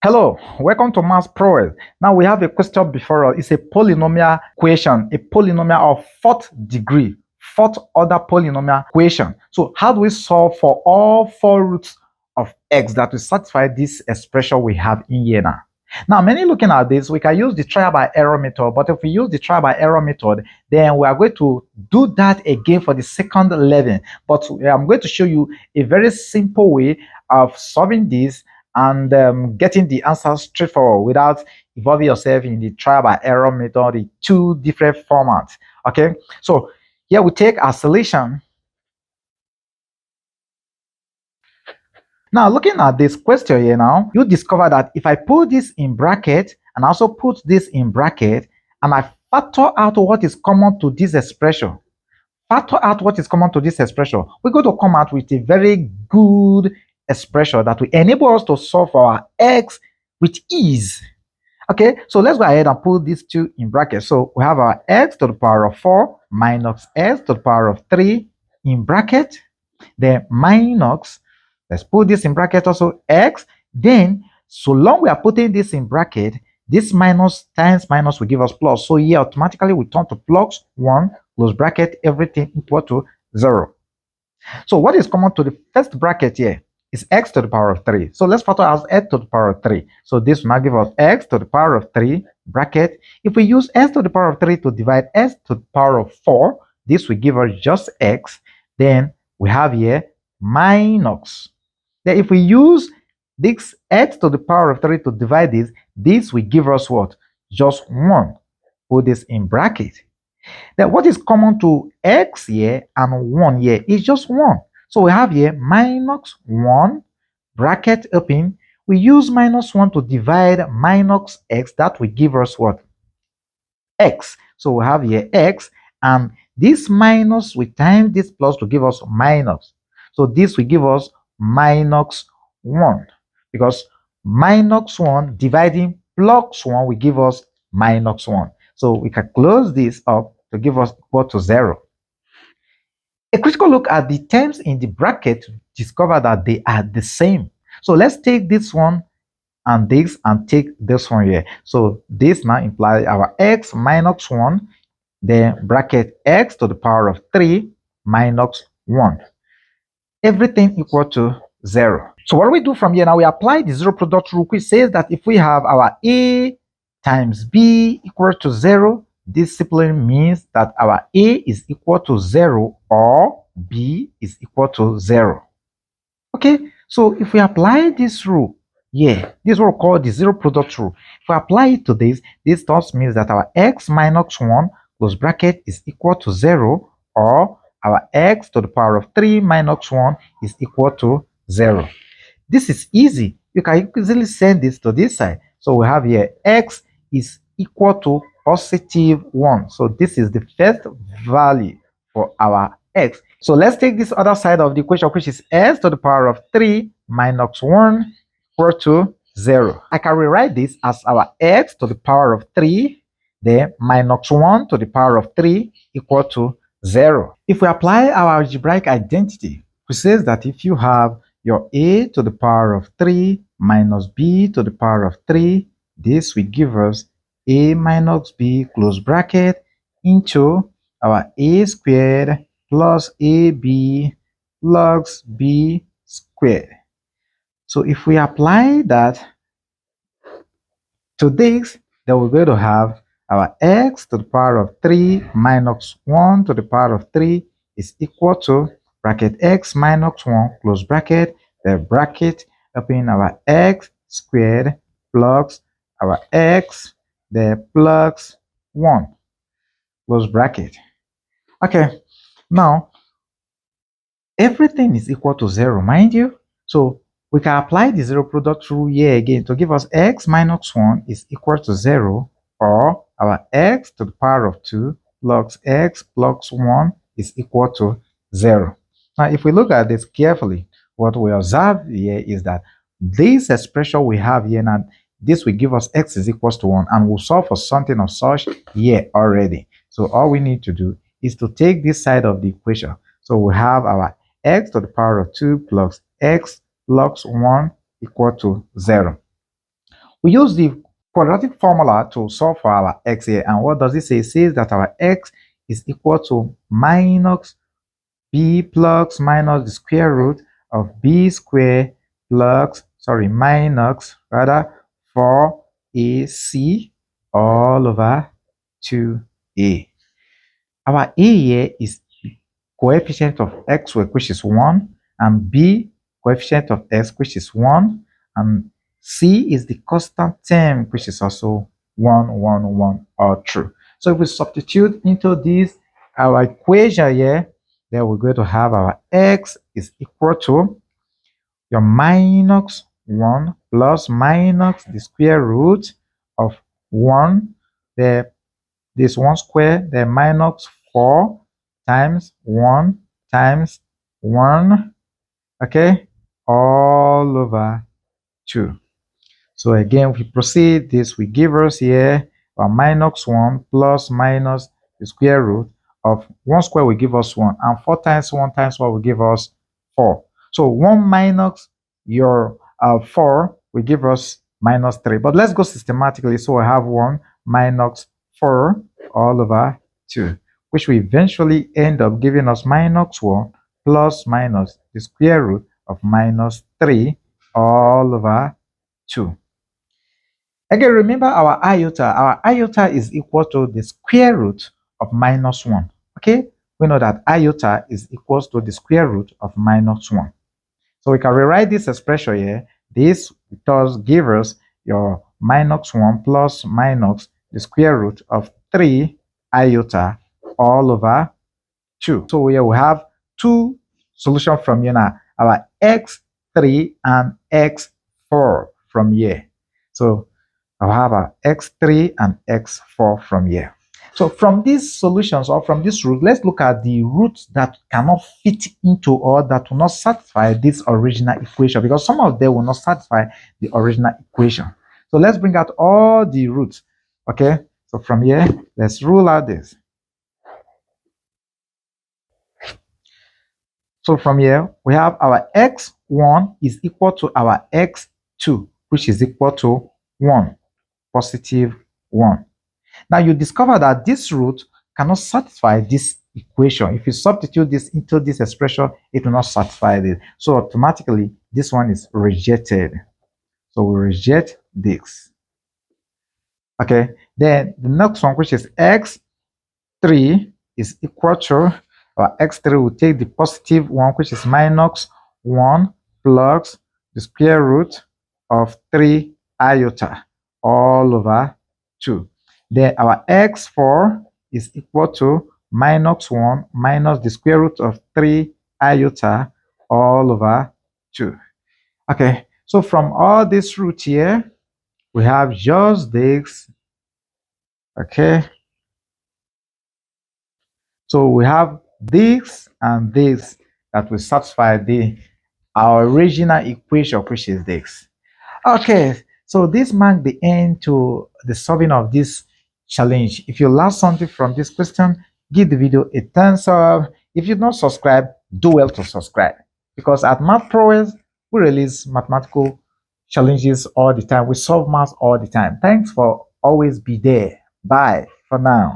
Hello, welcome to Maths Prowess. Now we have a question before us. It's a polynomial equation, a polynomial of fourth degree, fourth order polynomial equation. So how do we solve for all four roots of x that will satisfy this expression we have in here now? Now, many looking at this, we can use the trial by error method, but if we use the trial by error method, then we are going to do that again for the second level. But I'm going to show you a very simple way of solving this and getting the answer straightforward without involving yourself in the trial by error method in two different formats. Okay, so here we take our solution. Now, looking at this question here now, you discover that if I put this in bracket and also put this in bracket and I factor out what is common to this expression, we're going to come out with a very good expression that will enable us to solve for our x with ease. Okay, so let's go ahead and put these two in brackets. So we have our x to the power of 4 minus x to the power of 3 in bracket, then minus, let's put this in bracket also, x. Then, so long we are putting this in bracket, this minus times minus will give us plus. So here automatically we turn to plus 1, close bracket, everything equal to 0. So what is common to the first bracket here is x to the power of 3. So let's factor out x to the power of 3. So this will now give us x to the power of 3 bracket. If we use x to the power of 3 to divide x to the power of 4, this will give us just x. Then we have here minus. Then if we use this x to the power of 3 to divide this will give us what? Just 1. Put this in bracket. Then what is common to x here and 1 here is just 1. So we have here minus 1, bracket open. We use minus 1 to divide minus x. That will give us what? X. So we have here x, and this minus we times this plus to give us minus. So this will give us minus 1, because minus 1 dividing plus 1 will give us minus 1. So we can close this up to give us equal to 0. A critical look at the terms in the bracket to discover that they are the same. So let's take this one and take this one here. So this now implies our x minus 1, then bracket x to the power of 3 minus 1. Everything equal to 0. So what do we do from here now? We apply the zero product rule, which says that if we have our a times b equal to 0, this simply means that our a is equal to 0 or b is equal to 0. Okay, so if we apply this rule, this will call the zero product rule. If we apply it to this thus means that our x minus 1 close bracket is equal to 0, or our x to the power of 3 minus 1 is equal to 0. This is easy. You can easily send this to this side. So we have here x is equal to positive 1. So this is the first value for our x. So let's take this other side of the equation, which is x to the power of 3 minus 1 equal to 0. I can rewrite this as our x to the power of 3, then minus 1 to the power of 3 equal to 0. If we apply our algebraic identity, which says that if you have your a to the power of 3 minus b to the power of 3, this will give us a minus b close bracket into our a squared plus ab plus b squared. So if we apply that to this, then we're going to have our x to the power of 3 minus 1 to the power of 3 is equal to bracket x minus 1 close bracket, the bracket open our x squared plus our x, the plus 1 close bracket. Okay, now everything is equal to 0, mind you. So we can apply the zero product rule here again to give us x minus 1 is equal to 0, or our x to the power of 2 plus x plus 1 is equal to 0. Now, if we look at this carefully, what we observe here is that this expression we have here now, this will give us x is equals to 1, and we'll solve for something of such here already. So all we need to do is to take this side of the equation. So we have our x to the power of 2 plus x plus 1 equal to 0. We use the quadratic formula to solve for our x here. And what does it say? It says that our x is equal to minus b plus minus the square root of b squared plus, minus, rather, 4ac all over 2a. Our a here is coefficient of x, which is 1, and b, coefficient of x, which is 1, and c is the constant term, which is also 1, 1, 1, all true. So if we substitute into this, our equation here, then we're going to have our x is equal to your minus 1 plus minus the square root of 1, this 1 square, then minus 4 times 1 times 1, okay, all over 2. So again, we proceed, this will give us here a minus 1 plus minus the square root of 1 square will give us 1, and 4 times 1 times 1 will give us 4. So 1 minus your 4 will give us minus 3. But let's go systematically. So I have 1 minus 4 all over 2, which will eventually end up giving us minus 1 plus minus the square root of minus 3 all over 2. Again, remember our iota. Our iota is equal to the square root of minus 1. Okay, we know that iota is equal to the square root of minus 1. So we can rewrite this expression here. This does give us your minus 1 plus minus the square root of 3 iota all over 2. So here we have two solutions from here now. Our x3 and x4 from here. So I'll have a x3 and x4 from here. So from these solutions, or from this root, let's look at the roots that cannot fit into, or that will not satisfy this original equation, because some of them will not satisfy the original equation. So let's bring out all the roots. Okay, so from here, let's rule out this. So from here, we have our x1 is equal to our x2, which is equal to 1, positive 1. Now you discover that this root cannot satisfy this equation. If you substitute this into this expression, it will not satisfy this. So automatically, this one is rejected. So we reject this. Okay, then the next one, which is x3, is equal to, or x3 will take the positive 1, which is minus 1 plus the square root of 3 iota all over 2. Then our x4 is equal to minus 1 minus the square root of 3 iota all over 2. Okay, so from all this root here, we have just this. Okay, so we have this and this that will satisfy our original equation, which is this. Okay, so this marks the end to the solving of this challenge. If you learned something from this question, give the video a thumbs up. If you've not subscribed, do well to subscribe, because at Math Prowess, we release mathematical challenges all the time. We solve math all the time. Thanks for always be there. Bye for now.